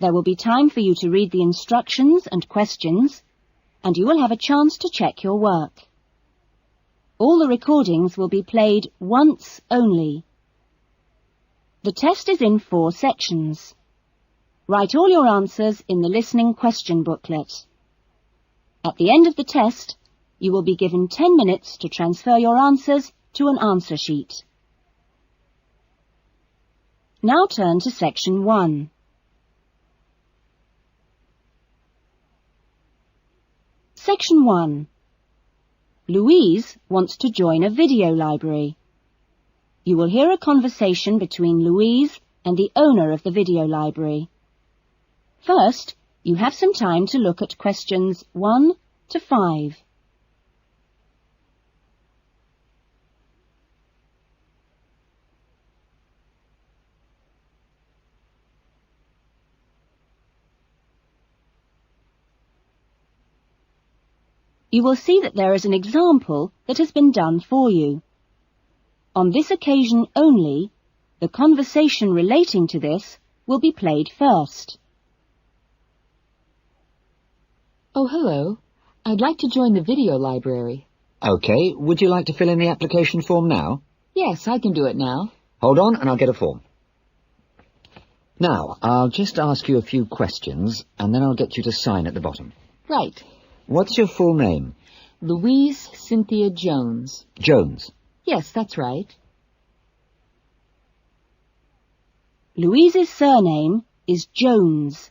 There will be time for you to read the instructions and questions, and you will have a chance to check your work. All the recordings will be played once only. The test is in 4 sections. Write all your answers in the listening question booklet. At the end of the test, you will be given 10 minutes to transfer your answers to an answer sheet. Now turn to Section 1. Section 1. Louise wants to join a video library. You will hear a conversation between Louise and the owner of the video library. First, you have some time to look at questions 1 to 5. You will see that there is an example that has been done for you. On this occasion only, the conversation relating to this will be played first. Oh, hello. I'd like to join the video library. OK, would you like to fill in the application form now? Yes, I can do it now. Hold on and I'll get a form. Now, I'll just ask you a few questions and then I'll get you to sign at the bottom. Right. What's your full name? Louise Cynthia Jones. Jones. Yes, that's right. Louise's surname is Jones,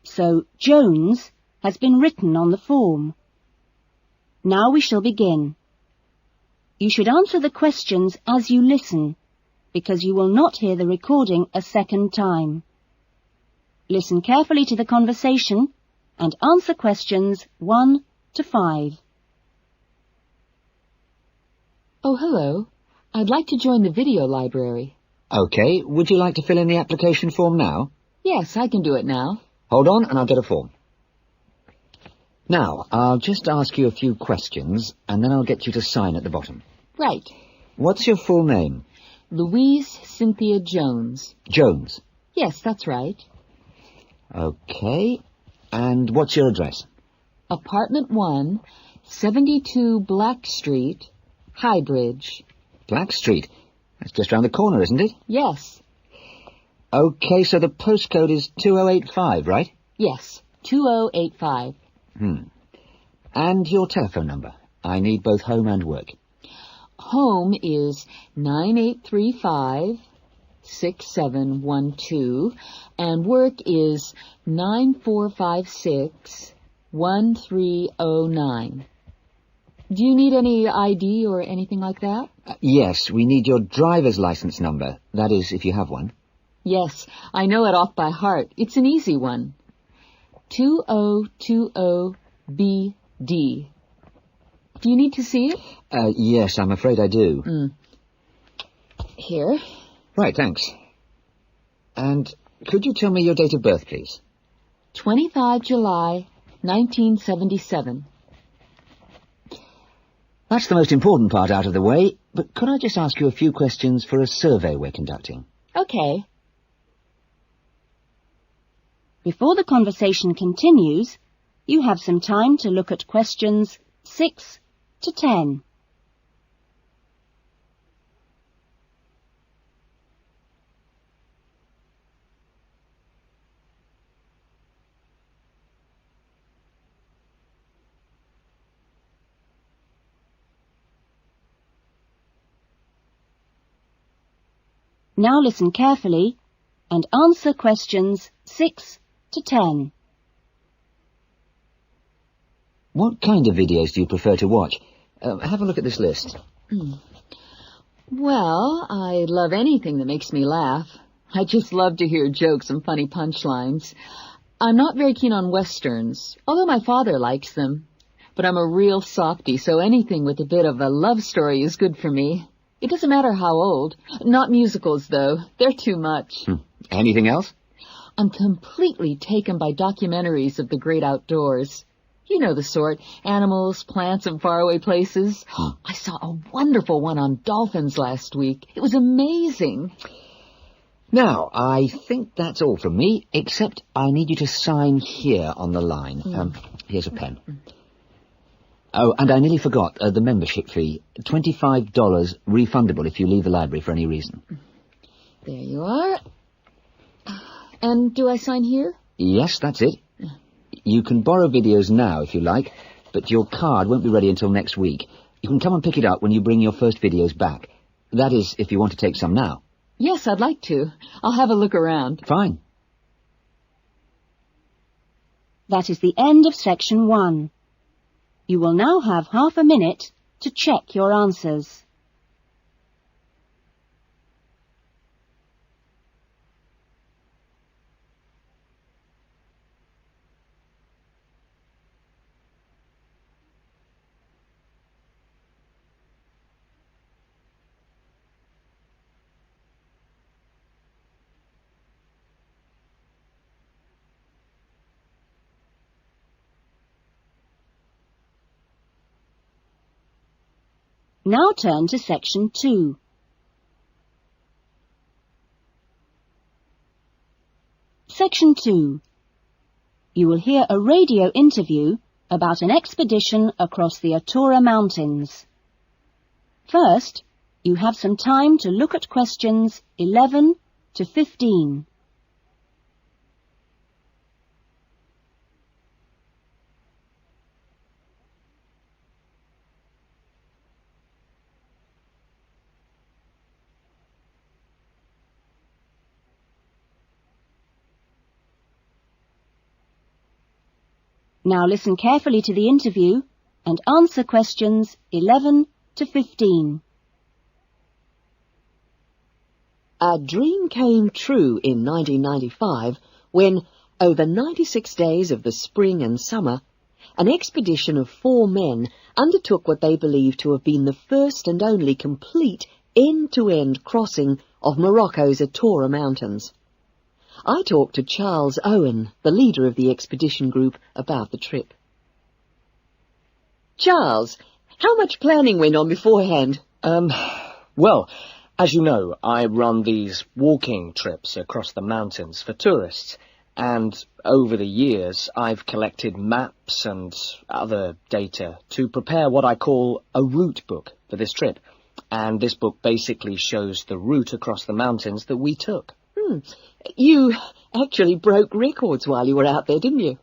so Jones has been written on the form. Now we shall begin. You should answer the questions as you listen, because you will not hear the recording a second time. Listen carefully to the conversation and answer questions 1 to 5. Oh, hello. I'd like to join the video library. OK, would you like to fill in the application form now? Yes, I can do it now. Hold on and I'll get a form. Now, I'll just ask you a few questions and then I'll get you to sign at the bottom. Right. What's your full name? Louise Cynthia Jones. Jones. Yes, that's right. OK. And what's your address? Apartment 1, 72 Black Street, Highbridge. Black Street? That's just round the corner, isn't it? Yes. OK, so the postcode is 2085, right? Yes, 2085. And your telephone number? I need both home and work. Home is 9835-6712, and work is 9456-1309. Do you need any ID or anything like that? Yes, we need your driver's license number. That is, if you have one. Yes, I know it off by heart. It's an easy one. 2020BD. Do you need to see it? Yes, I'm afraid I do. Here. Right, thanks. And could you tell me your date of birth, please? 25 July, 1977. That's the most important part out of the way, but could I just ask you a few questions for a survey we're conducting? Okay. Before the conversation continues, you have some time to look at questions 6 to 10. Now listen carefully and answer questions 6 to 10. What kind of videos do you prefer to watch? Have a look at this list. Well, I love anything that makes me laugh. I just love to hear jokes and funny punchlines. I'm not very keen on westerns, although my father likes them. But I'm a real softie, so anything with a bit of a love story is good for me. It doesn't matter how old. Not musicals, though. They're too much. Anything else? I'm completely taken by documentaries of the great outdoors. You know the sort. Animals, plants, and faraway places. I saw a wonderful one on dolphins last week. It was amazing. Now, I think that's all from me, except I need you to sign here on the line. Here's a pen. Oh, and I nearly forgot, the membership fee. $25 refundable if you leave the library for any reason. There you are. And do I sign here? Yes, that's it. You can borrow videos now if you like, but your card won't be ready until next week. You can come and pick it up when you bring your first videos back. That is, if you want to take some now. Yes, I'd like to. I'll have a look around. Fine. That is the end of section 1. You will now have half a minute to check your answers. Now turn to section 2. Section 2. You will hear a radio interview about an expedition across the Arora Mountains. First, you have some time to look at questions 11 to 15. Now listen carefully to the interview and answer questions 11 to 15. A dream came true in 1995 when, over 96 days of the spring and summer, an expedition of 4 men undertook what they believed to have been the first and only complete end-to-end crossing of Morocco's Arora Mountains. I talked to Charles Owen, the leader of the expedition group, about the trip. Charles, how much planning went on beforehand? Well, as you know, I run these walking trips across the mountains for tourists, and over the years I've collected maps and other data to prepare what I call a route book for this trip. And this book basically shows the route across the mountains that we took. You actually broke records while you were out there, didn't you?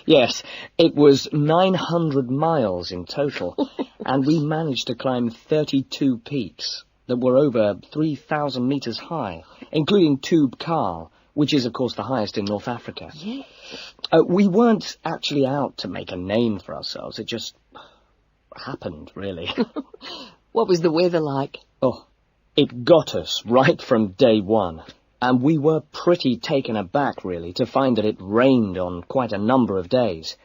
Yes, it was 900 miles in total, and we managed to climb 32 peaks that were over 3,000 metres high, including Tube Karl, which is, of course, the highest in North Africa. Yeah. We weren't actually out to make a name for ourselves. It just happened, really. What was the weather like? Oh, it got us right from day one, and we were pretty taken aback, really, to find that it rained on quite a number of days.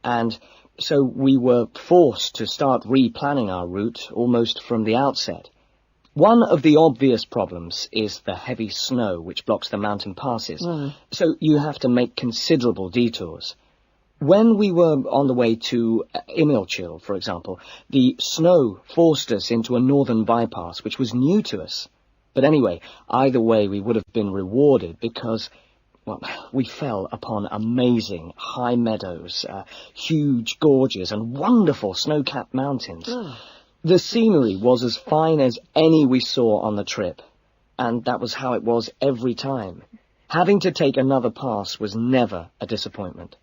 And so we were forced to start replanning our route almost from the outset. One of the obvious problems is the heavy snow which blocks the mountain passes, so you have to make considerable detours. When we were on the way to Enclave, for example, the snow forced us into a northern bypass, which was new to us. But anyway, either way, we would have been rewarded because, well, we fell upon amazing high meadows, huge gorges and wonderful snow-capped mountains. The scenery was as fine as any we saw on the trip, and that was how it was every time. Having to take another pass was never a disappointment.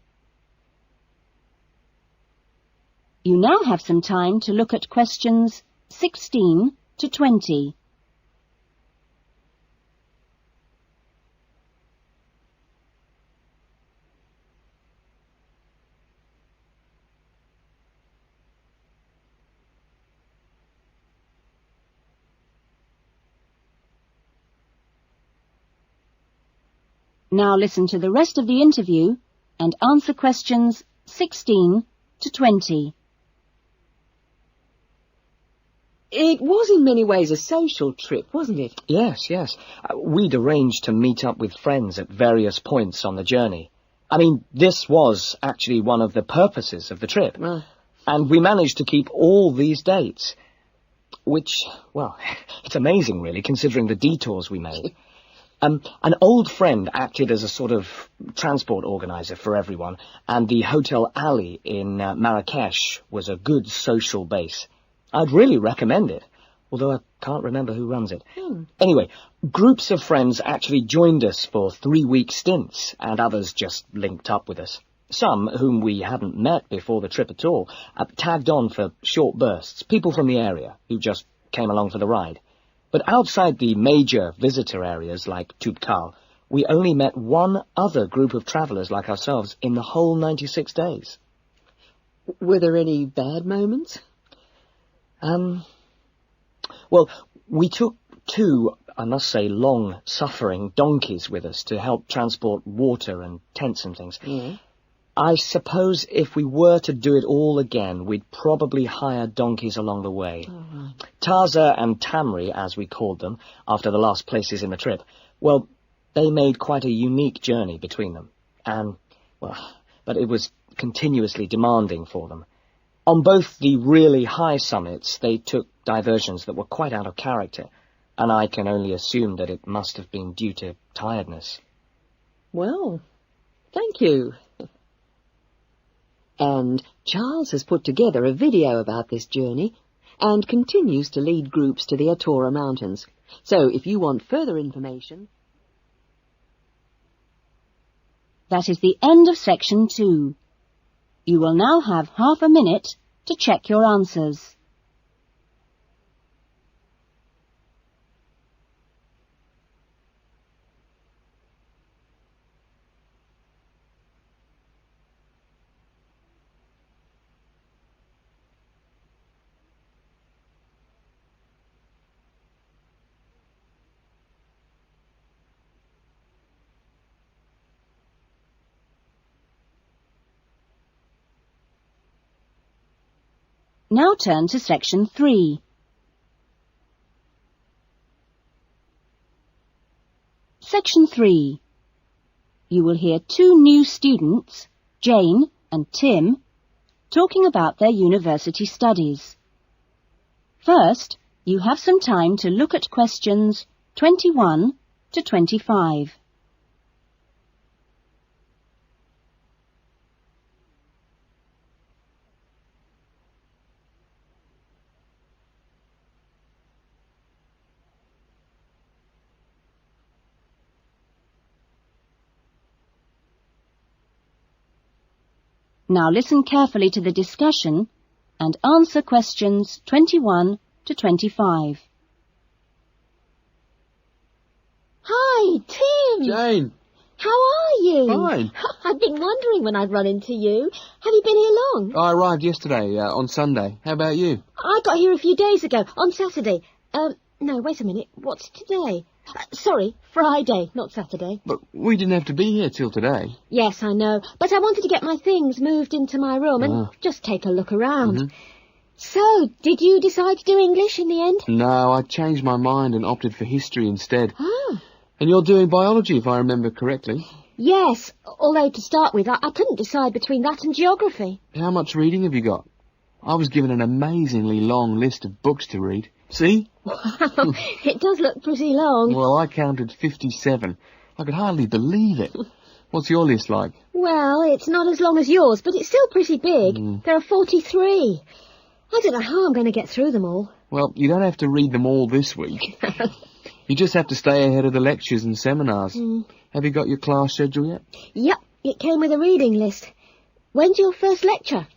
You now have some time to look at questions 16 to 20. Now listen to the rest of the interview and answer questions 16 to 20. It was in many ways a social trip, wasn't it? Yes. We'd arranged to meet up with friends at various points on the journey. I mean, this was actually one of the purposes of the trip. And we managed to keep all these dates. which, well, it's amazing, really, considering the detours we made. An old friend acted as a sort of transport organizer for everyone, and the Hotel Ali in Marrakesh was a good social base. I'd really recommend it, although I can't remember who runs it. Anyway, groups of friends actually joined us for 3-week stints, and others just linked up with us. Some, whom we hadn't met before the trip at all, tagged on for short bursts, people from the area who just came along for the ride. But outside the major visitor areas like Toubkal, we only met one other group of travellers like ourselves in the whole 96 days. Were there any bad moments? Well, we took 2, I must say, long-suffering donkeys with us to help transport water and tents and things. Yeah. I suppose if we were to do it all again, we'd probably hire donkeys along the way. Oh. Taza and Tamri, as we called them, after the last places in the trip, well, they made quite a unique journey between them. But it was continuously demanding for them. On both the really high summits, they took diversions that were quite out of character, and I can only assume that it must have been due to tiredness. Well, thank you. And Charles has put together a video about this journey and continues to lead groups to the Arora Mountains. So if you want further information... That is the end of section 2. You will now have half a minute to check your answers. Now turn to section 3. Section 3. You will hear 2 new students, Jane and Tim, talking about their university studies. First, you have some time to look at questions 21 to 25. Now listen carefully to the discussion and answer questions 21 to 25. Hi, Tim. Jane. How are you? Fine. I've been wondering when I'd run into you. Have you been here long? I arrived yesterday, on Sunday. How about you? I got here a few days ago, on Saturday. No, wait a minute. What's today? Sorry, Friday, not Saturday. But we didn't have to be here till today. Yes, I know. But I wanted to get my things moved into my room and just take a look around. So, did you decide to do English in the end? No, I changed my mind and opted for history instead. Oh. And you're doing biology, if I remember correctly. Yes, although to start with, I couldn't decide between that and geography. How much reading have you got? I was given an amazingly long list of books to read. See? Wow, it does look pretty long. Well, I counted 57. I could hardly believe it. What's your list like? Well, it's not as long as yours, but it's still pretty big. There are 43. I don't know how I'm going to get through them all. Well, you don't have to read them all this week. You just have to stay ahead of the lectures and seminars. Have you got your class schedule yet? Yep, it came with a reading list. When's your first lecture?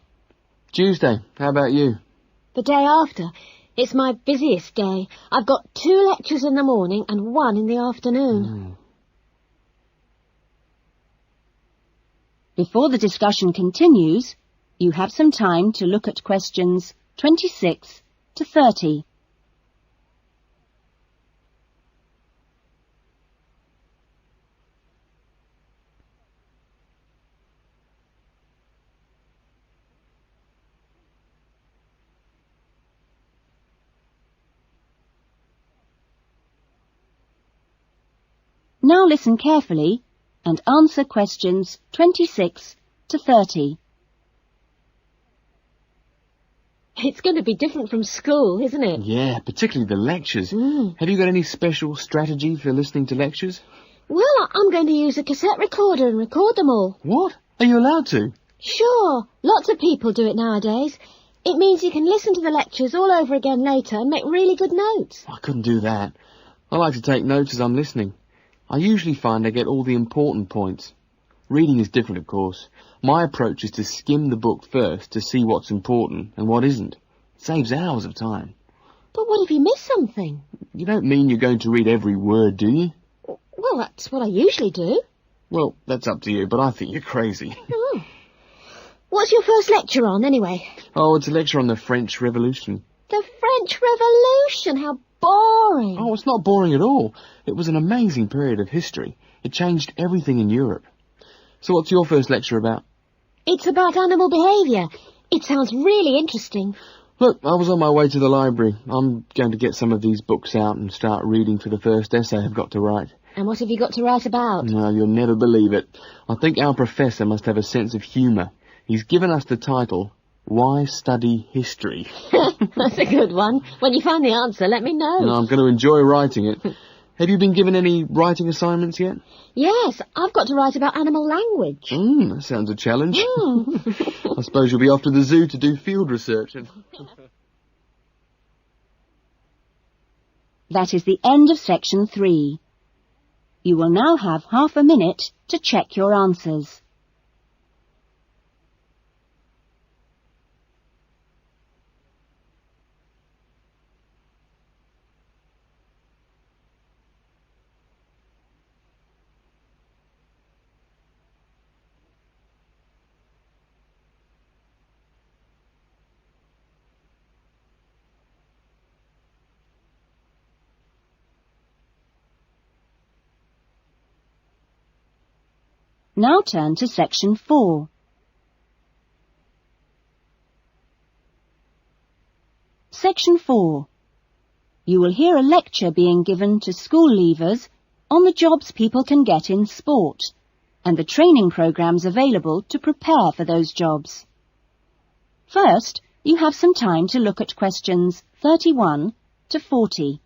Tuesday. How about you? The day after. It's my busiest day. I've got 2 lectures in the morning and 1 in the afternoon. Before the discussion continues, you have some time to look at questions 26 to 30. Now listen carefully and answer questions 26 to 30. It's going to be different from school, isn't it? Yeah, particularly the lectures. Have you got any special strategy for listening to lectures? Well, I'm going to use a cassette recorder and record them all. What? Are you allowed to? Sure, lots of people do it nowadays. It means you can listen to the lectures all over again later and make really good notes. I couldn't do that. I like to take notes as I'm listening. I usually find I get all the important points. Reading is different, of course. My approach is to skim the book first to see what's important and what isn't. It saves hours of time. But what if you miss something? You don't mean you're going to read every word, do you? Well, that's what I usually do. Well, that's up to you, but I think you're crazy. Oh. What's your first lecture on, anyway? Oh, it's a lecture on the French Revolution. The French Revolution? How boring. Oh, it's not boring at all. It was an amazing period of history. It changed everything in Europe. So what's your first lecture about? It's about animal behaviour. It sounds really interesting. Look, I was on my way to the library. I'm going to get some of these books out and start reading for the first essay I've got to write. And what have you got to write about? No, you'll never believe it. I think our professor must have a sense of humour. He's given us the title, Why Study History? That's a good one. When you find the answer, let me know. No, I'm going to enjoy writing it. Have you been given any writing assignments yet? Yes, I've got to write about animal language. That sounds a challenge. I suppose you'll be off to the zoo to do field research. That is the end of section 3. You will now have half a minute to check your answers. Now turn to section 4. Section 4. You will hear a lecture being given to school leavers on the jobs people can get in sport and the training programs available to prepare for those jobs. First, you have some time to look at questions 31 to 40.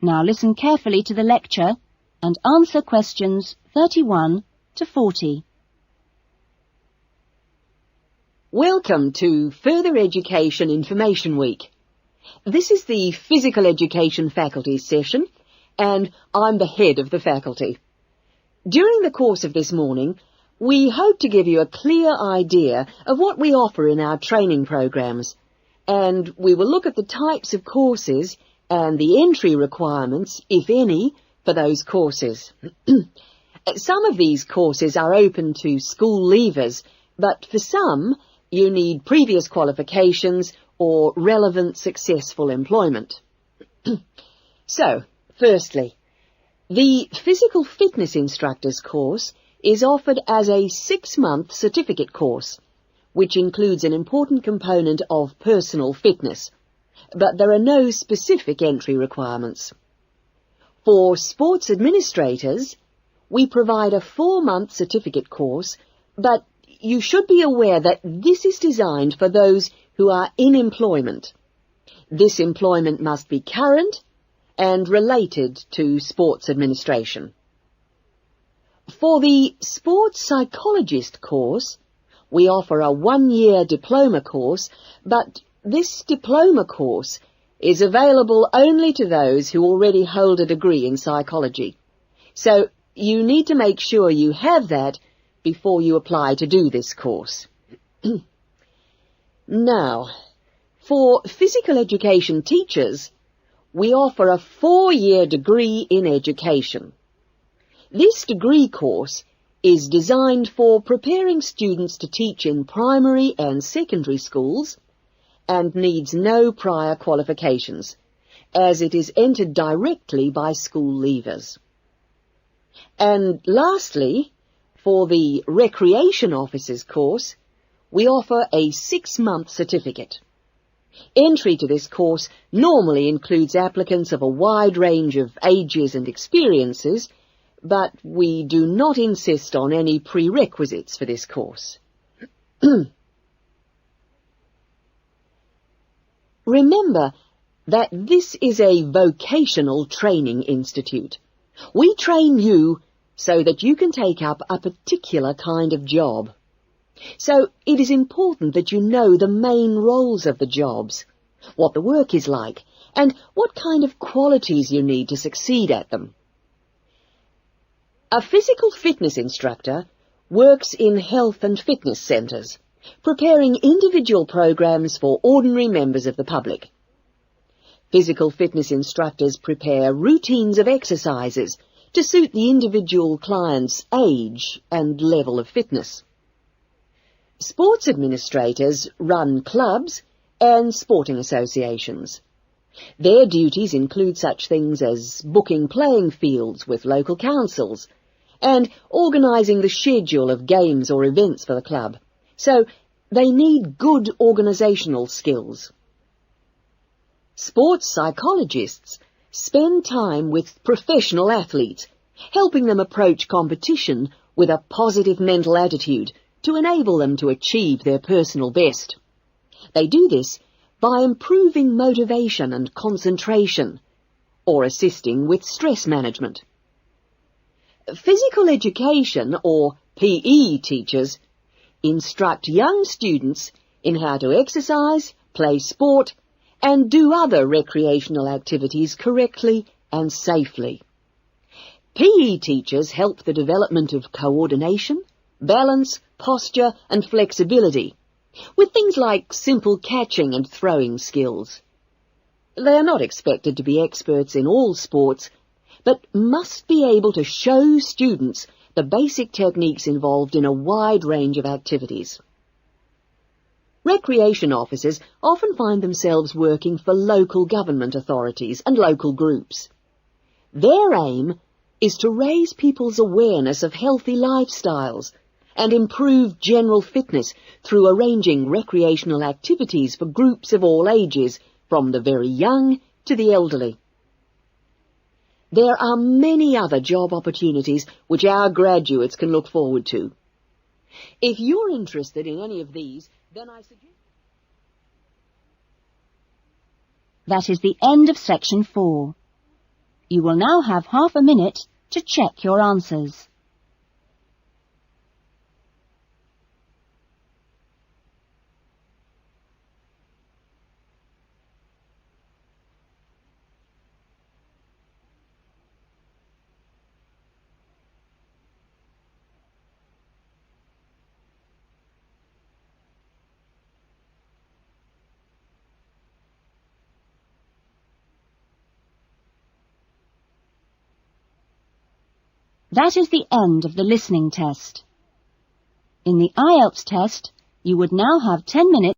Now listen carefully to the lecture and answer questions 31 to 40. Welcome to Further Education Information Week. This is the Physical Education Faculty session, and I'm the head of the faculty. During the course of this morning, we hope to give you a clear idea of what we offer in our training programs, and we will look at the types of courses and the entry requirements, if any, for those courses. Some of these courses are open to school leavers, but for some, you need previous qualifications or relevant successful employment. So, firstly, the Physical Fitness Instructors course is offered as a 6-month certificate course, which includes an important component of personal fitness, but there are no specific entry requirements. For sports administrators, we provide a 4-month certificate course, but you should be aware that this is designed for those who are in employment. This employment must be current and related to sports administration. For the sports psychologist course, we offer a 1-year diploma course, but this diploma course is available only to those who already hold a degree in psychology. So you need to make sure you have that before you apply to do this course. Now, for physical education teachers, we offer a 4-year degree in education. This degree course is designed for preparing students to teach in primary and secondary schools and needs no prior qualifications, as it is entered directly by school leavers. And lastly, for the Recreation Officers course, we offer a 6-month certificate. Entry to this course normally includes applicants of a wide range of ages and experiences, but we do not insist on any prerequisites for this course. Remember that this is a vocational training institute. We train you so that you can take up a particular kind of job. So it is important that you know the main roles of the jobs, what the work is like, and what kind of qualities you need to succeed at them. A physical fitness instructor works in health and fitness centres, preparing individual programs for ordinary members of the public. Physical fitness instructors prepare routines of exercises to suit the individual client's age and level of fitness. Sports administrators run clubs and sporting associations. Their duties include such things as booking playing fields with local councils and organising the schedule of games or events for the club. So they need good organisational skills. Sports psychologists spend time with professional athletes, helping them approach competition with a positive mental attitude to enable them to achieve their personal best. They do this by improving motivation and concentration, or assisting with stress management. Physical education, or PE teachers, instruct young students in how to exercise, play sport, and do other recreational activities correctly and safely. PE teachers help the development of coordination, balance, posture and flexibility, with things like simple catching and throwing skills. They are not expected to be experts in all sports, but must be able to show students the basic techniques involved in a wide range of activities. Recreation officers often find themselves working for local government authorities and local groups. Their aim is to raise people's awareness of healthy lifestyles and improve general fitness through arranging recreational activities for groups of all ages, from the very young to the elderly. There are many other job opportunities which our graduates can look forward to. If you're interested in any of these, then I suggest... That is the end of section 4. You will now have half a minute to check your answers. That is the end of the listening test. In the IELTS test, you would now have 10 minutes